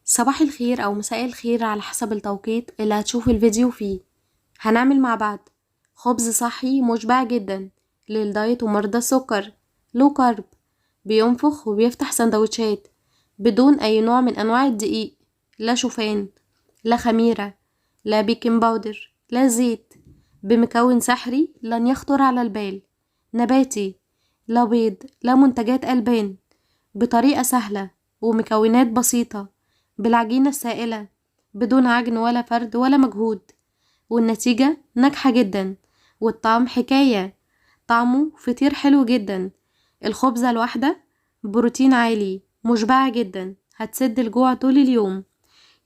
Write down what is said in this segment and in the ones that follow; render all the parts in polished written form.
صباح الخير أو مساء الخير على حسب التوقيت اللي هتشوف الفيديو فيه. هنعمل مع بعض خبز صحي مشبع جدا للدايت ومرضى السكر، لو كارب، بينفخ وبيفتح سندوتشات بدون أي نوع من أنواع الدقيق، لا شوفان، لا خميرة، لا بيكنج باودر، لا زيت، بمكون سحري لن يخطر على البال، نباتي، لا بيض، لا منتجات ألبان، بطريقة سهلة ومكونات بسيطة، بالعجينة السائلة، بدون عجن ولا فرد ولا مجهود، والنتيجة ناجحة جدا، والطعم حكاية، طعمه فطير حلو جدا. الخبزة الواحدة بروتين عالي، مشبعة جدا، هتسد الجوع طول اليوم.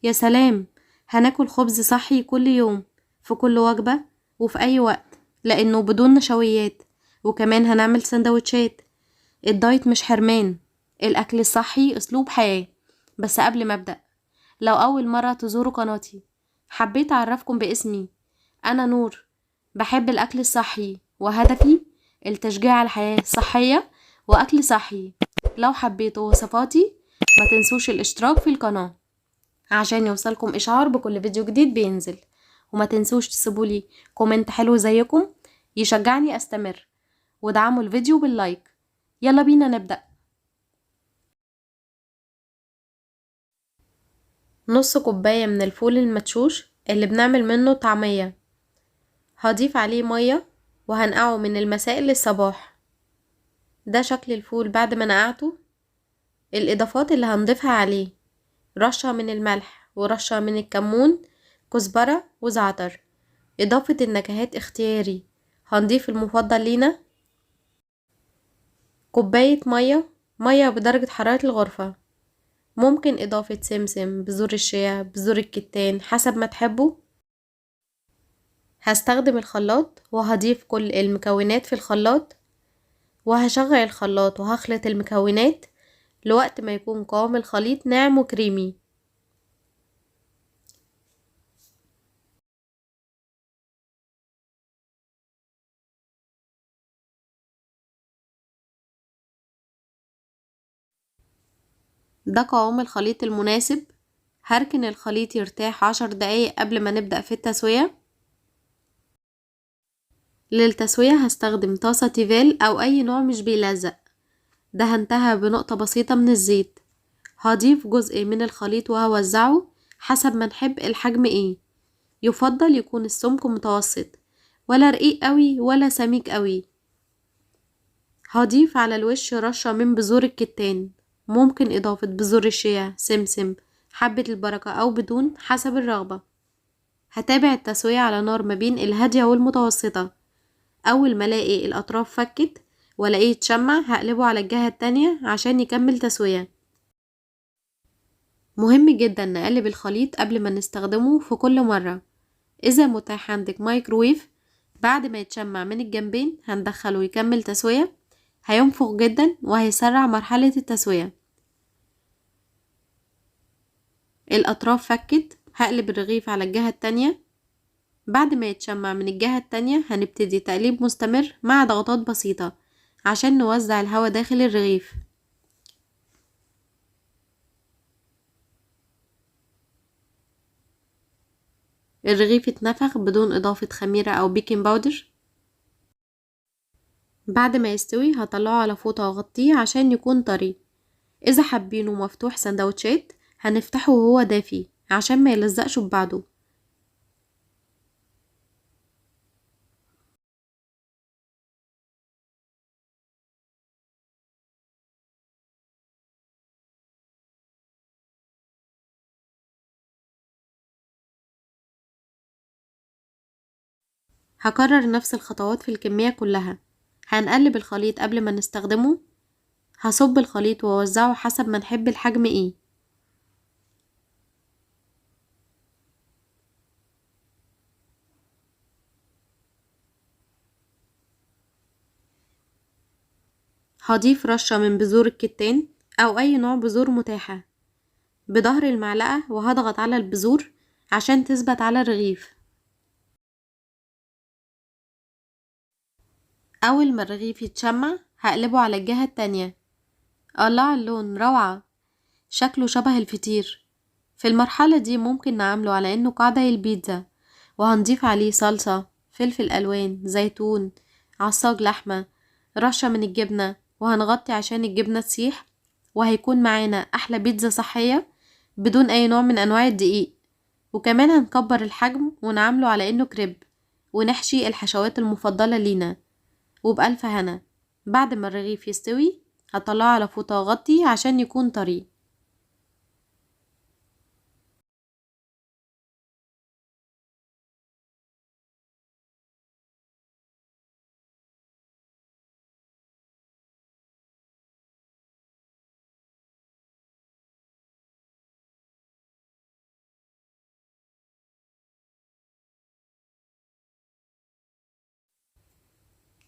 يا سلام، هناكل خبز صحي كل يوم، في كل وجبة وفي أي وقت، لأنه بدون نشويات. وكمان هنعمل سندوتشات. الدايت مش حرمان، الأكل الصحي أسلوب حياة. بس قبل ما أبدأ، لو أول مرة تزوروا قناتي، حبيت أعرفكم باسمي. أنا نور، بحب الأكل الصحي، وهدفي التشجيع على الحياة الصحية وأكل صحي. لو حبيتوا وصفاتي، ما تنسوش الاشتراك في القناة عشان يوصلكم إشعار بكل فيديو جديد بينزل. وما تنسوش تسيبولي كومنت حلو زيكم يشجعني أستمر، ودعموا الفيديو باللايك. يلا بينا نبدأ. نص كوباية من الفول المدشوش اللي بنعمل منه طعمية، هضيف عليه مية وهنقعه من المساء للصباح. ده شكل الفول بعد ما نقعته. الإضافات اللي هنضيفها عليه: رشة من الملح ورشة من الكمون، كزبرة وزعتر. إضافة النكهات اختياري، هنضيف المفضل لينا كوباية مية بدرجة حرارة الغرفة. ممكن إضافة سمسم، بذور الشيا، بذور الكتان، حسب ما تحبوا. هستخدم الخلاط وهضيف كل المكونات في الخلاط، وهشغل الخلاط وهخلط المكونات لوقت ما يكون قوام الخليط ناعم وكريمي. ده قوام الخليط المناسب. هركن الخليط يرتاح 10 دقايق قبل ما نبدأ في التسوية. للتسوية هستخدم طاسة تيفال أو أي نوع مش بيلزق. دهنتها بنقطة بسيطة من الزيت. هضيف جزء من الخليط وهوزعه حسب ما نحب الحجم ايه. يفضل يكون السمك متوسط، ولا رقيق قوي ولا سميك قوي. هضيف على الوش رشة من بذور الكتان، ممكن إضافة بذور الشيا، سمسم، حبة البركة أو بدون حسب الرغبة. هتابع التسوية على نار ما بين الهادية والمتوسطة. أول ما الاقي الأطراف فكت والاقيه يتشمع، هقلبه على الجهة التانية عشان يكمل تسوية. مهم جدا نقلب الخليط قبل ما نستخدمه في كل مرة. إذا متاح عندك مايكرويف، بعد ما يتشمع من الجنبين هندخله يكمل تسوية. هينفخ جدا وهيسرع مرحلة التسوية. الأطراف فكت، هقلب الرغيف على الجهة التانية. بعد ما يتشمع من الجهة التانية هنبتدي تقليب مستمر مع ضغطات بسيطة عشان نوزع الهواء داخل الرغيف. الرغيف اتنفخ بدون إضافة خميرة أو بيكنج باودر. بعد ما يستوي هطلعه على فوطة واغطيه عشان يكون طري. إذا حابينه مفتوح سندوتشات، هنفتحه وهو دافي عشان ما يلزقش ببعضه. هكرر نفس الخطوات في الكمية كلها. هنقلب الخليط قبل ما نستخدمه. هصب الخليط وأوزعه حسب ما نحب الحجم ايه. هضيف رشة من بذور الكتان أو أي نوع بذور متاحة بظهر المعلقة، وهضغط على البذور عشان تثبت على الرغيف. أول ما الرغيف يتشمع هقلبه على الجهة التانية. الله على اللون، روعة، شكله شبه الفطير. في المرحلة دي ممكن نعمله على انه قاعدة البيتزا، وهنضيف عليه صلصة، فلفل الوان، زيتون، عصاج لحمة، رشة من الجبنة، وهنغطي عشان الجبنة تسيح. وهيكون معانا احلى بيتزا صحية بدون اي نوع من انواع الدقيق. وكمان هنكبر الحجم ونعمله على انه كريب، ونحشي الحشوات المفضلة لينا. وبألف هنا. بعد ما الرغيف يستوي هطلعه على فوطة وغطي عشان يكون طري.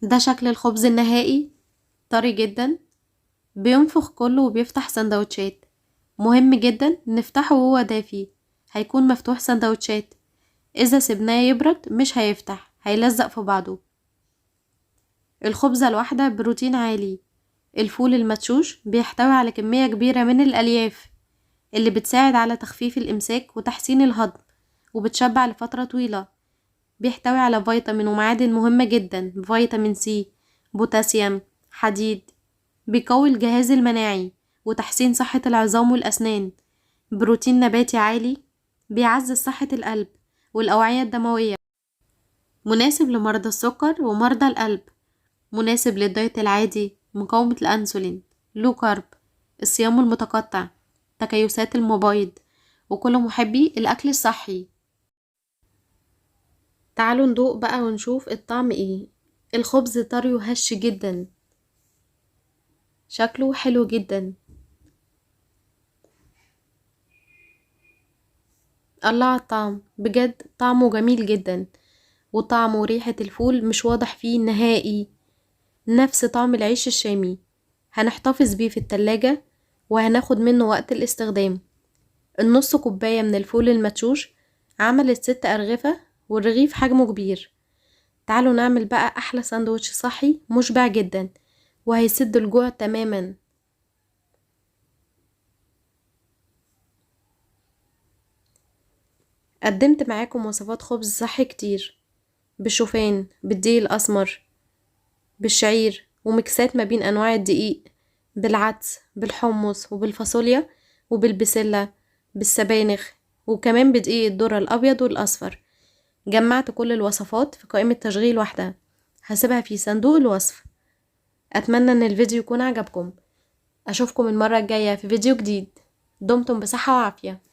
ده شكل الخبز النهائي، طري جدا، بينفخ كله وبيفتح سندوتشات. مهم جدا نفتحه وهو دافي، هيكون مفتوح سندوتشات. اذا سيبناه يبرد مش هيفتح، هيلزق في بعضه. الخبزة الواحدة بروتين عالي. الفول المدشوش بيحتوي على كمية كبيرة من الألياف اللي بتساعد على تخفيف الإمساك وتحسين الهضم، وبتشبع لفترة طويلة. بيحتوي على فيتامين ومعادن مهمة جدا، فيتامين سي، بوتاسيوم، حديد. بيقوي الجهاز المناعي وتحسين صحة العظام والأسنان. بروتين نباتي عالي، بيعزز صحة القلب والأوعية الدموية. مناسب لمرضى السكر ومرضى القلب. مناسب للدايت العادي، مقاومة الأنسولين، لو كارب، الصيام المتقطع، تكيسات المبايض، وكل محبي الأكل الصحي. تعالوا ندوق بقى ونشوف الطعم ايه. الخبز طري وهش جدا، شكله حلو جدا. الله على الطعم، بجد طعمه جميل جدا. وطعمه وريحة الفول مش واضح فيه نهائي، نفس طعم العيش الشامي. هنحتفظ بيه في التلاجة وهناخد منه وقت الاستخدام. النص كوباية من الفول المدشوش عملت 6 أرغفة، والرغيف حجمه كبير. تعالوا نعمل بقى أحلى ساندوتش صحي مشبع جدا وهيسد الجوع تماما. قدمت معاكم وصفات خبز صحي كتير، بالشوفان، بالدقيق الأسمر، بالشعير، وميكسات ما بين أنواع الدقيق، بالعدس، بالحمص، وبالفاصوليا، وبالبسلة، بالسبانخ، وكمان بدقيق الذرة الأبيض والأصفر. جمعت كل الوصفات في قائمة تشغيل واحدة، هسيبها في صندوق الوصف. أتمنى أن الفيديو يكون عجبكم. أشوفكم المرة الجاية في فيديو جديد. دمتم بصحة وعافية.